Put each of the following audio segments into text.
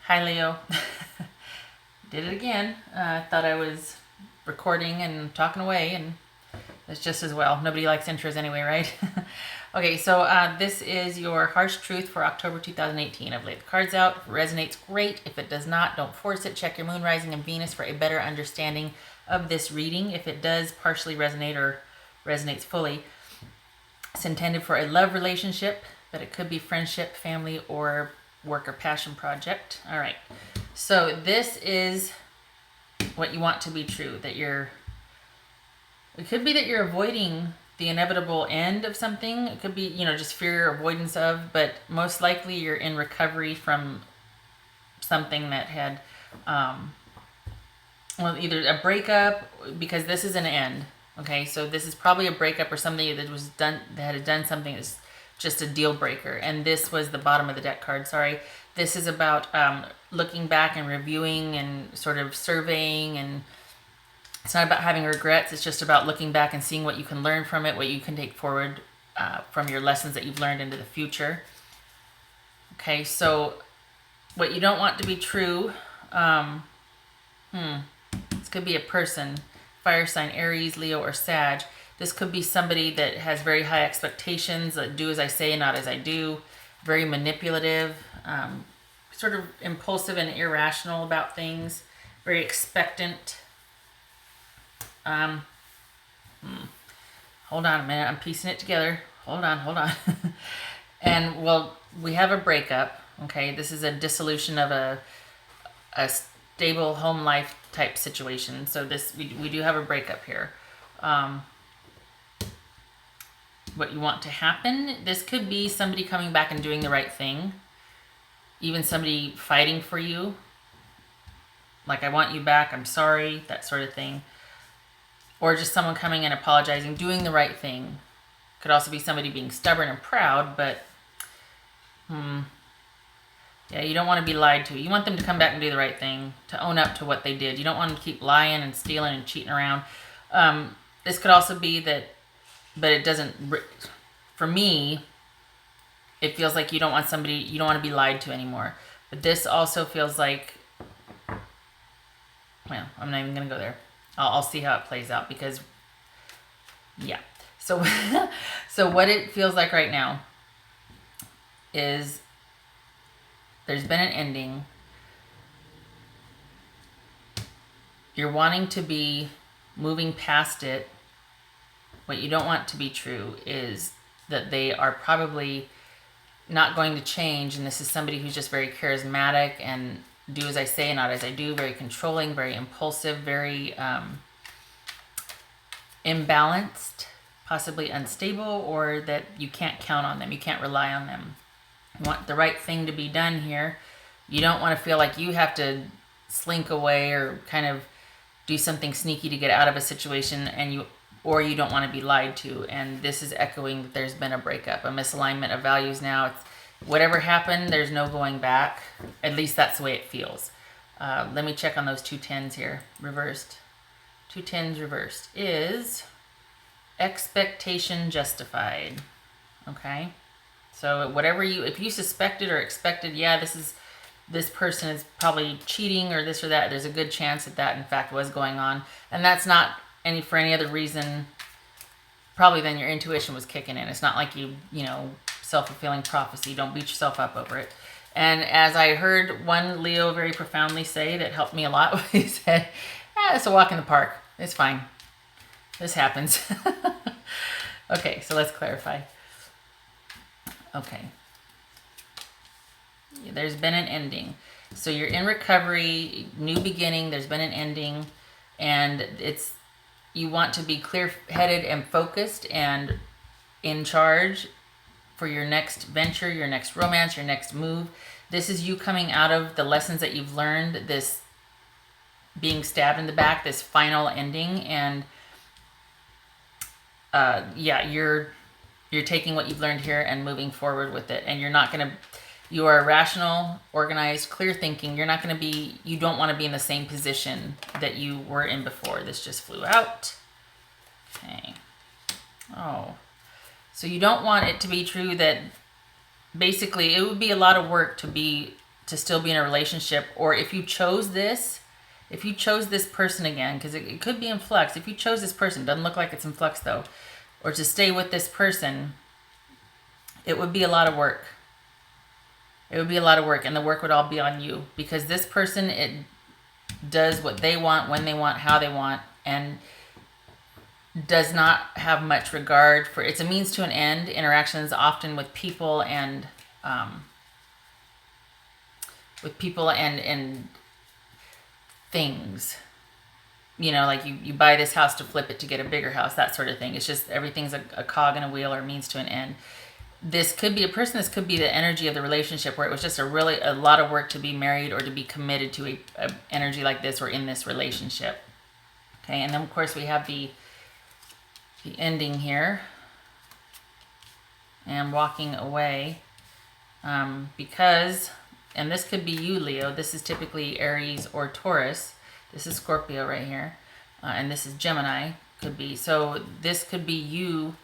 Hi, Leo. Did it again. Thought I was recording and talking away, and it's just as well. Nobody likes intros anyway, right? Okay, so this is your harsh truth for October 2018. I've laid the cards out. If it resonates, great. If it does not, don't force it. Check your moon, rising, and Venus for a better understanding of this reading. If it does partially resonate or resonates fully, it's intended for a love relationship, but it could be friendship, family, or work or passion project. All right. So this is what you want to be true, that it could be that you're avoiding the inevitable end of something. It could be, just fear or avoidance of, but most likely you're in recovery from something that had, either a breakup, because this is an end. Okay, so this is probably a breakup or something that was done, that had done something that's just a deal breaker. And this was the bottom of the deck card, sorry. This is about looking back and reviewing and sort of surveying, and it's not about having regrets. It's just about looking back and seeing what you can learn from it, what you can take forward from your lessons that you've learned into the future. Okay, so what you don't want to be true, this could be a person, fire sign, Aries, Leo, or Sag. This could be somebody that has very high expectations, that do as I say, not as I do, very manipulative, sort of impulsive and irrational about things, very expectant. Hold on a minute, I'm piecing it together. Hold on. And well, we have a breakup. Okay, this is a dissolution of a stable home life type situation. So we do have a breakup here. What you want to happen, this could be somebody coming back and doing the right thing, even somebody fighting for you, like I want you back, I'm sorry, that sort of thing. Or just someone coming and apologizing, doing the right thing. Could also be somebody being stubborn and proud, but yeah, you don't want to be lied to. You want them to come back and do the right thing, to own up to what they did. You don't want them to keep lying and stealing and cheating around. This could also be that, but it doesn't, for me, it feels like you don't want to be lied to anymore. But this also feels like, well, I'm not even going to go there. I'll see how it plays out, because, yeah. So, so what it feels like right now is there's been an ending. You're wanting to be moving past it. What you don't want to be true is that they are probably not going to change, and this is somebody who's just very charismatic and do as I say, not as I do, very controlling, very impulsive, very imbalanced, possibly unstable, or that you can't count on them, you can't rely on them. You want the right thing to be done here. You don't want to feel like you have to slink away or kind of do something sneaky to get out of a situation, or you don't want to be lied to. And this is echoing that there's been a breakup, a misalignment of values now. It's whatever happened, there's no going back. At least that's the way it feels. Let me check on those 2 10s here. Reversed. 2 10s reversed is expectation justified. Okay? So if you suspected or expected, yeah, this person is probably cheating or this or that, there's a good chance that in fact was going on. And that's not for any other reason, probably then your intuition was kicking in. It's not like self-fulfilling prophecy. Don't beat yourself up over it. And as I heard one Leo very profoundly say that helped me a lot, he said, it's a walk in the park. It's fine. This happens. Okay, so let's clarify. Okay. There's been an ending. So you're in recovery, new beginning, there's been an ending, and you want to be clear-headed and focused and in charge for your next venture, your next romance, your next move. This is you coming out of the lessons that you've learned, this being stabbed in the back, this final ending, and you're taking what you've learned here and moving forward with it. And you are rational, organized, clear thinking. You don't want to be in the same position that you were in before. This just flew out. Okay. Oh. So you don't want it to be true that basically it would be a lot of work to be to still be in a relationship, or if you chose this person again, because it could be in flux. If you chose this person, doesn't look like it's in flux though, or to stay with this person, it would be a lot of work. It would be a lot of work, and the work would all be on you, because this person, it does what they want, when they want, how they want, and does not have much regard for, it's a means to an end. Interactions often with people and things. You know, like you buy this house to flip it to get a bigger house, that sort of thing. It's just everything's a cog in a wheel or a means to an end. This could be a person, this could be the energy of the relationship where it was just a lot of work to be married or to be committed to a energy like this or in this relationship. Okay, and then of course we have the ending here and walking away, because, and this could be you, Leo. This is typically Aries or Taurus. This is Scorpio right here, and this is Gemini, could be. So this could be you.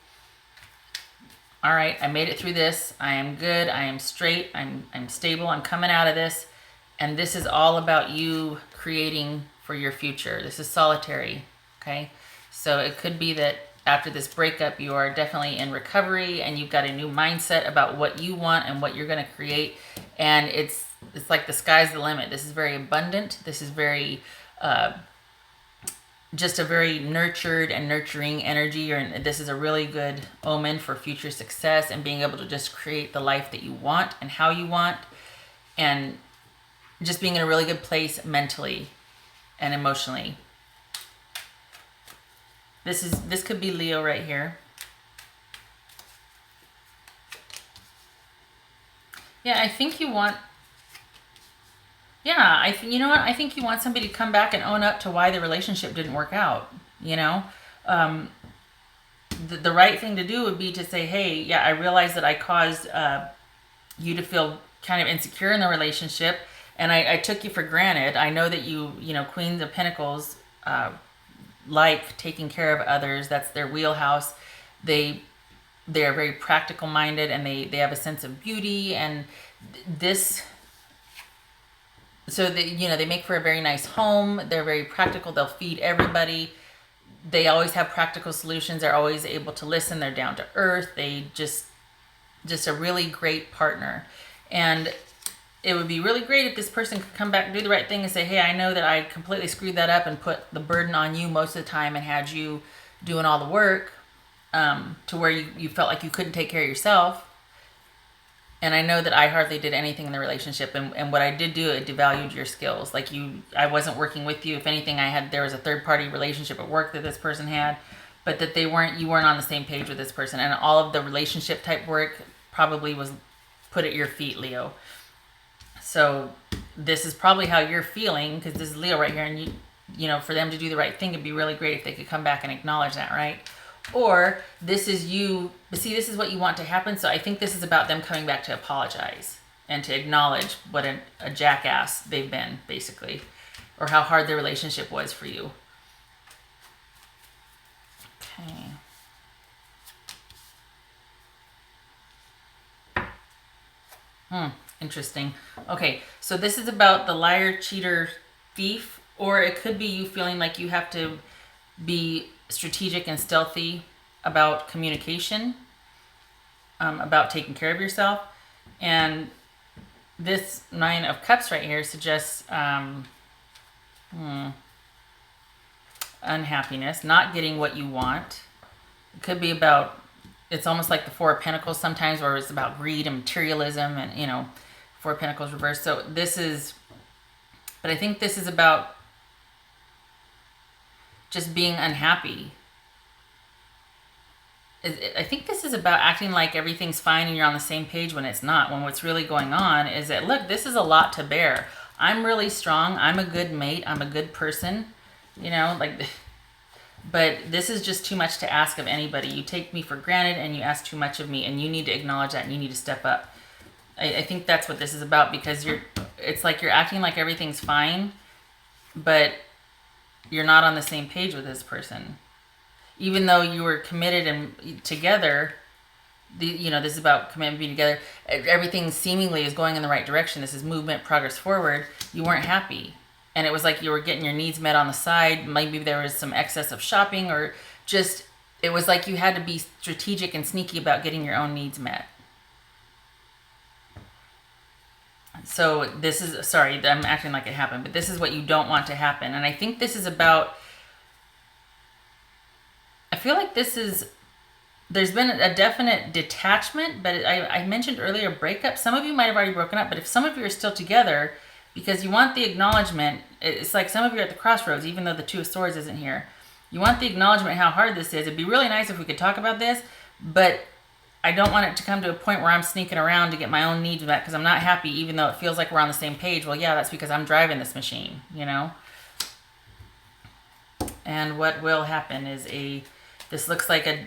All right, I made it through this. I am good. I am straight. I'm stable. I'm coming out of this. And this is all about you creating for your future. This is solitary, okay? So it could be that after this breakup, you are definitely in recovery and you've got a new mindset about what you want and what you're going to create. And it's like the sky's the limit. This is very abundant. This is very just a very nurtured and nurturing energy, or this is a really good omen for future success and being able to just create the life that you want and how you want, and just being in a really good place mentally and emotionally. This could be Leo right here. Yeah, I think you want, yeah, you know what? I think you want somebody to come back and own up to why the relationship didn't work out. You know, the right thing to do would be to say, hey, yeah, I realize that I caused you to feel kind of insecure in the relationship, and I took you for granted. I know that you know, Queens of Pentacles like taking care of others. That's their wheelhouse. They are very practical minded, and they have a sense of beauty, and this. So they make for a very nice home. They're very practical. They'll feed everybody. They always have practical solutions. They're always able to listen. They're down to earth. They just a really great partner. And it would be really great if this person could come back and do the right thing and say, hey, I know that I completely screwed that up and put the burden on you most of the time and had you doing all the work, to where you felt like you couldn't take care of yourself. And I know that I hardly did anything in the relationship, and what I did do, it devalued your skills. Like I wasn't working with you. If anything, there was a third party relationship at work that this person had, but that you weren't on the same page with this person. And all of the relationship type work probably was put at your feet, Leo. So this is probably how you're feeling, because this is Leo right here, and you know, for them to do the right thing, it'd be really great if they could come back and acknowledge that, right? Or this is you, but see, this is what you want to happen. So I think this is about them coming back to apologize and to acknowledge what a jackass they've been, basically, or how hard the relationship was for you. Okay. Interesting. Okay, so this is about the liar, cheater, thief, or it could be you feeling like you have to be strategic and stealthy about communication, about taking care of yourself. And this Nine of Cups right here suggests unhappiness, not getting what you want. It could be about, it's almost like the Four of Pentacles sometimes, where it's about greed and materialism, and, you know, Four of Pentacles reversed. So but I think this is about just being unhappy. I think this is about acting like everything's fine and you're on the same page when it's not. When what's really going on is that, look, this is a lot to bear. I'm really strong. I'm a good mate. I'm a good person. You know, like, but this is just too much to ask of anybody. You take me for granted and you ask too much of me, and you need to acknowledge that and you need to step up. I think that's what this is about, because it's like you're acting like everything's fine, but you're not on the same page with this person. Even though you were committed and together, this is about commitment, being together. Everything seemingly is going in the right direction. This is movement, progress forward. You weren't happy. And it was like you were getting your needs met on the side. Maybe there was some excess of shopping, or just, it was like you had to be strategic and sneaky about getting your own needs met. So this is, sorry, I'm acting like it happened, but this is what you don't want to happen. And I think this is about, I feel like there's been a definite detachment, but I mentioned earlier breakup. Some of you might have already broken up, but if some of you are still together, because you want the acknowledgement, it's like some of you are at the crossroads, even though the Two of Swords isn't here. You want the acknowledgement how hard this is. It'd be really nice if we could talk about this, but I don't want it to come to a point where I'm sneaking around to get my own needs met because I'm not happy, even though it feels like we're on the same page. Well, yeah, that's because I'm driving this machine, And what will happen is this looks like a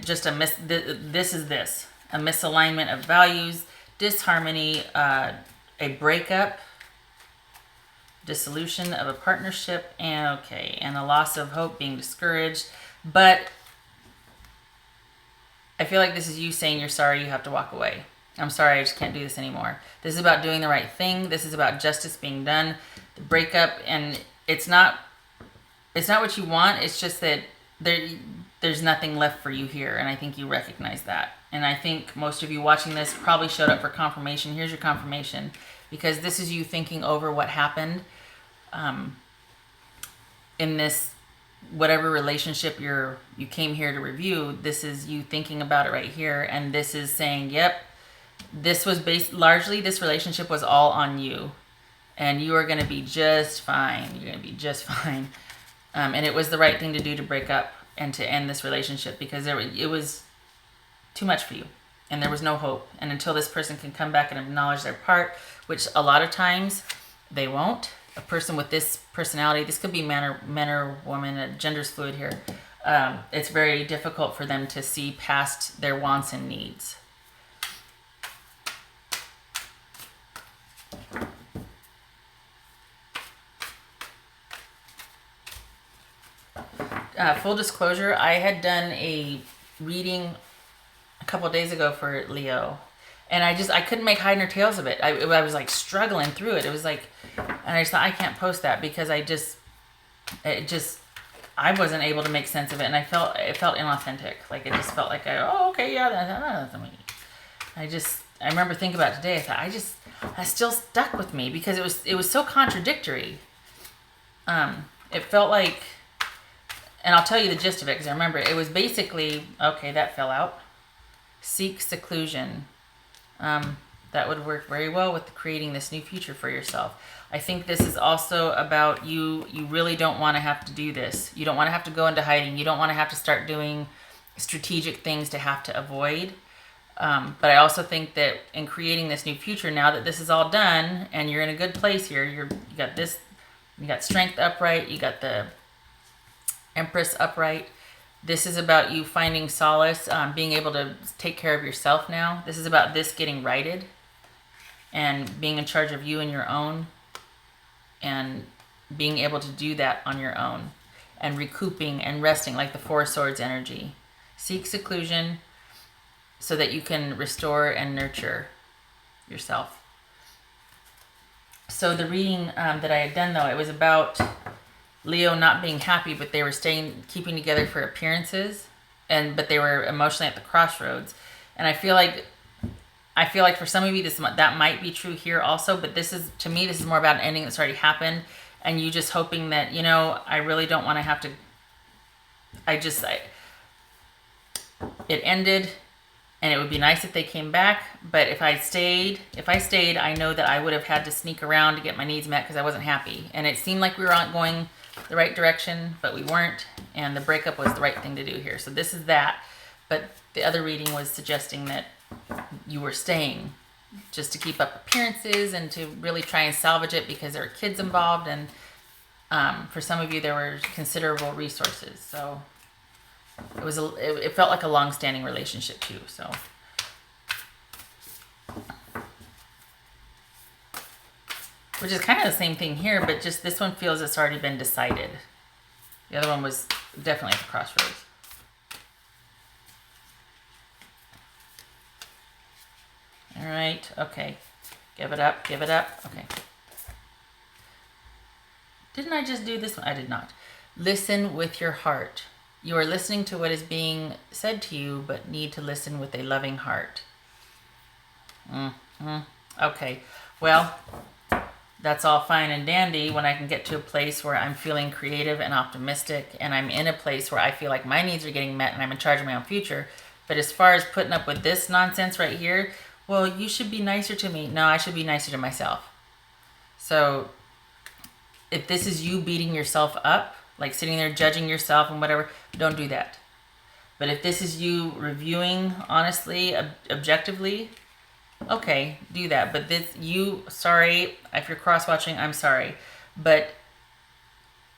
misalignment of values, disharmony, a breakup, dissolution of a partnership, and a loss of hope, being discouraged. But I feel like this is you saying you're sorry, you have to walk away. I'm sorry, I just can't do this anymore. This is about doing the right thing. This is about justice being done. The breakup, and it's not what you want. It's just that there's nothing left for you here, and I think you recognize that. And I think most of you watching this probably showed up for confirmation. Here's your confirmation, because this is you thinking over what happened in this whatever relationship you came here to review. This is you thinking about it right here, and this is saying, yep, this was largely, this relationship was all on you, and you are going to be just fine. You're going to be just fine. And it was the right thing to do to break up and to end this relationship, because it was too much for you, and there was no hope. And until this person can come back and acknowledge their part, which a lot of times they won't. A person with this personality, this could be men or women, gender's fluid here. It's very difficult for them to see past their wants and needs. Full disclosure, I had done a reading a couple days ago for Leo, and I couldn't make hide nor tails of it. I was like struggling through it. It was like, and I just thought, I can't post that because I wasn't able to make sense of it, and it felt inauthentic. Like, it just felt like that's me. I remember thinking about it today. I thought that still stuck with me because it was so contradictory. It felt like, and I'll tell you the gist of it because I remember it was basically, that fell out. Seek seclusion. That would work very well with creating this new future for yourself. I think this is also about you really don't want to have to do this. You don't want to have to go into hiding. You don't want to have to start doing strategic things to have to avoid. But I also think that in creating this new future, now that this is all done and you're in a good place here, you got strength upright, you got the Empress upright. This is about you finding solace, being able to take care of yourself now. This is about this getting righted and being in charge of you and your own, and being able to do that on your own, and recouping and resting, like the Four of Swords energy. Seek seclusion so that you can restore and nurture yourself. So the reading that I had done, though, it was about Leo not being happy, but they were keeping together for appearances, but they were emotionally at the crossroads. And I feel like for some of you that might be true here also, but this is more about an ending that's already happened, and you just hoping that, I really don't want to have to. It ended, and it would be nice if they came back, but if I stayed, I know that I would have had to sneak around to get my needs met because I wasn't happy, and it seemed like we were going the right direction, but we weren't, and the breakup was the right thing to do here. So this is that, but the other reading was suggesting that you were staying just to keep up appearances and to really try and salvage it because there were kids involved, and for some of you there were considerable resources. So it felt like a long-standing relationship too. So which is kind of the same thing here, but just this one feels it's already been decided. The other one was definitely at the crossroads. All right. Okay. Give it up. Give it up. Okay. Didn't I just do this one? I did not. Listen with your heart. You are listening to what is being said to you, but need to listen with a loving heart. Okay. Well, that's all fine and dandy when I can get to a place where I'm feeling creative and optimistic, and I'm in a place where I feel like my needs are getting met and I'm in charge of my own future. But as far as putting up with this nonsense right here, well, you should be nicer to me. No, I should be nicer to myself. So if this is you beating yourself up, like sitting there judging yourself and whatever, don't do that. But if this is you reviewing honestly, objectively, okay, do that. But sorry, if you're cross-watching, I'm sorry. But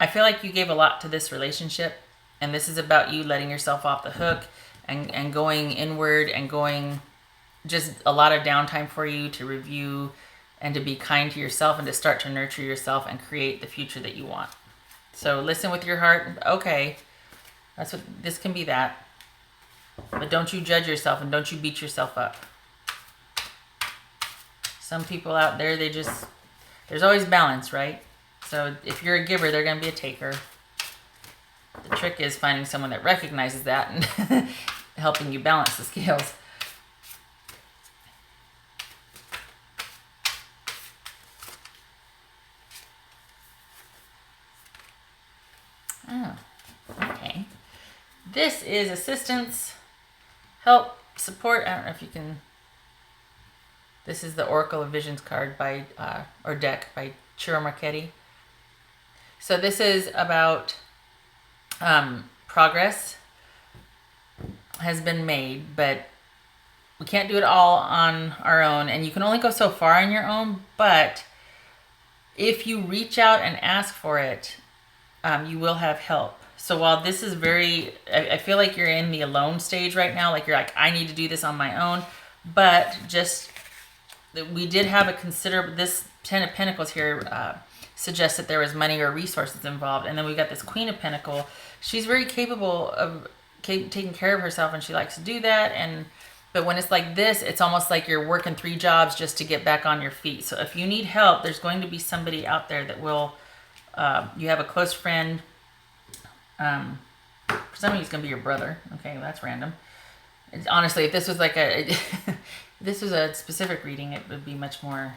I feel like you gave a lot to this relationship, and this is about you letting yourself off the hook and going inward and going just a lot of downtime for you to review and to be kind to yourself and to start to nurture yourself and create the future that you want. So listen with your heart. Okay, that's what this can be that. But don't you judge yourself and don't you beat yourself up. Some people out there, there's always balance, right? So if you're a giver, they're going to be a taker. The trick is finding someone that recognizes that and helping you balance the scales. Oh, okay. This is assistance, help, support. I don't know if you can. This is the Oracle of Visions card by, or deck by Chiro Marchetti. So this is about progress has been made, but we can't do it all on our own, and you can only go so far on your own. But if you reach out and ask for it, you will have help. So while this is I feel like you're in the alone stage right now, like you're like, I need to do this on my own, but just, we did have this 10 of Pentacles here suggests that there was money or resources involved. And then we got this Queen of Pentacles. She's very capable of taking care of herself, and she likes to do that. But when it's like this, it's almost like you're working 3 jobs just to get back on your feet. So if you need help, there's going to be somebody out there that will, you have a close friend. For some of you, it's going to be your brother. Okay, well, that's random. Honestly, if this was like this was a specific reading, it would be much more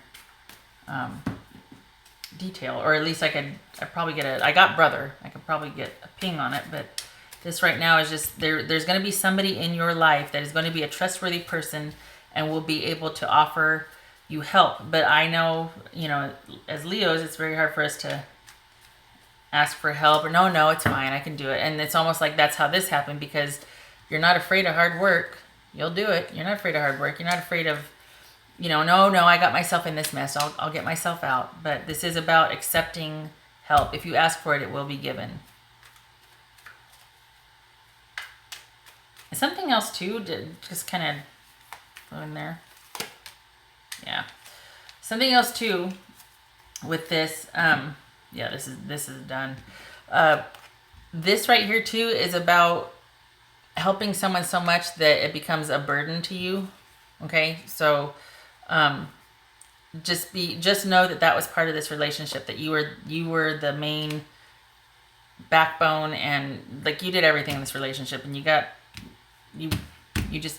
detail, or at least I probably get I got brother. I could probably get a ping on it, but this right now is just, there's going to be somebody in your life that is going to be a trustworthy person and will be able to offer you help. But I know, as Leos, it's very hard for us to ask for help, or no, it's fine, I can do it. And it's almost like that's how this happened, because you're not afraid of hard work. You'll do it. You're not afraid of hard work. You're not afraid of, no, I got myself in this mess. I'll get myself out. But this is about accepting help. If you ask for it, it will be given. Something else too, just kind of throw in there. Yeah. Something else too with this, yeah, this is done. This right here too is about helping someone so much that it becomes a burden to you. Okay, so just know that was part of this relationship, that you were the main backbone, and like you did everything in this relationship, and you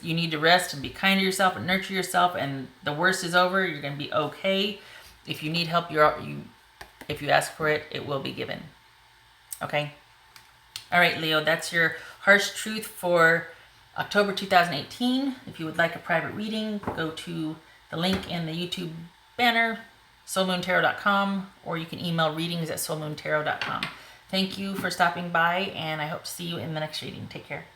need to rest and be kind to yourself and nurture yourself, and the worst is over. You're going to be okay. If you need help, if you ask for it, it will be given. Okay? All right, Leo, that's your harsh truth for October 2018. If you would like a private reading, go to the link in the YouTube banner, soulmoontarot.com, or you can email readings@soulmoontarot.com. Thank you for stopping by, and I hope to see you in the next reading. Take care.